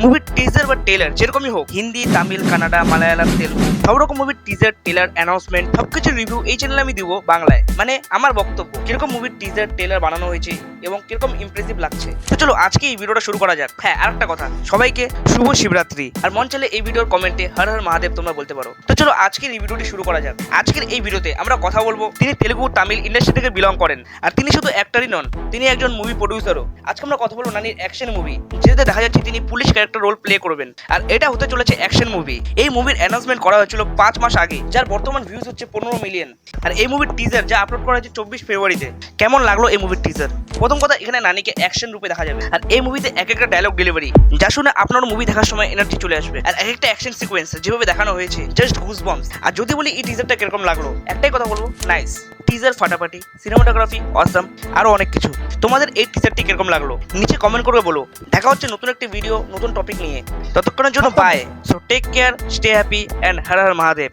মুভির টিজার বা ট্রেলার যেরকমই হোক, হিন্দি, তামিল, কানাডা, মালায়ালাম, তেলুগু, সব রকম মুভির টিজার, ট্রেলার, অ্যানাউন্সমেন্ট সবকিছু রিভিউ এই চ্যানেলে আমি দিব বাংলায়। মানে আমার বক্তব্য কিরকম মুভির টিজার, ট্রেলার বানানো হয়েছে এবং কিরকম ইমপ্রেসিভ লাগছে। তো চলো আজকে এই ভিডিওটা শুরু করা যাক। হ্যাঁ, আরেকটা কথা, সবাইকে শুভ শিবরাত্রি। আর মন চাইলে এই ভিডিওর কমেন্টে হর হর মহাদেব তোমরা বলতে পারো। তো চলো আজকের এই ভিডিওটি শুরু করা যাক। আজকের এই ভিডিওতে আমরা কথা বলবো, তিনি তেলুগু, তামিল ইন্ডাস্ট্রি থেকে বিলং করেন। আর তিনি শুধু অ্যাক্টরই নন, তিনি একজন মুভি প্রডিউসারও। আজকে আমরা কথা বলবো নানির অ্যাকশন মুভি, যেটাতে দেখা যাচ্ছে তিনি পুলিশ ক্যারেক্টার রোল প্লে করবেন। আর এটা হতে চলেছে অ্যাকশন মুভি। এই মুভির অ্যানাউন্সমেন্ট করা হয়েছিল 5 মাস আগে, যার বর্তমান ভিউজ হচ্ছে 15 মিলিয়ন। আর এই মুভির টিজার যা আপলোড করা হয়েছে 24 ফেব্রুয়ারিতে। কেমন লাগলো এই মুভির টিজার? প্রথম কথা, এখানে নানিকে অ্যাকশন রূপে দেখা যাবে। আর এই মুভিতে এক একটা ডায়লগ ডেলিভারি যা শুনে আপনার মুভি দেখার সময় এনার্জি চলে আসবে। আর এক একটা অ্যাকশন সিকোয়েন্স যেভাবে দেখানো হয়েছে, জাস্ট গুজবাম্পস। আর যদি বলি এই টিজারটা কিরকম লাগলো, একটাই কথা বলবো, নাইস। টিজার ফাটাফাটি, সিনেমাটোগ্রাফি অসাম, আরো অনেক কিছু। তোমাদের এই টিজারটি কিরকম লাগলো নিচে কমেন্ট করে বলো। দেখা হচ্ছে নতুন একটি ভিডিও, নতুন টপিক নিয়ে। ততক্ষণের জন্য bye. So take care, stay happy and Har Har Mahadev.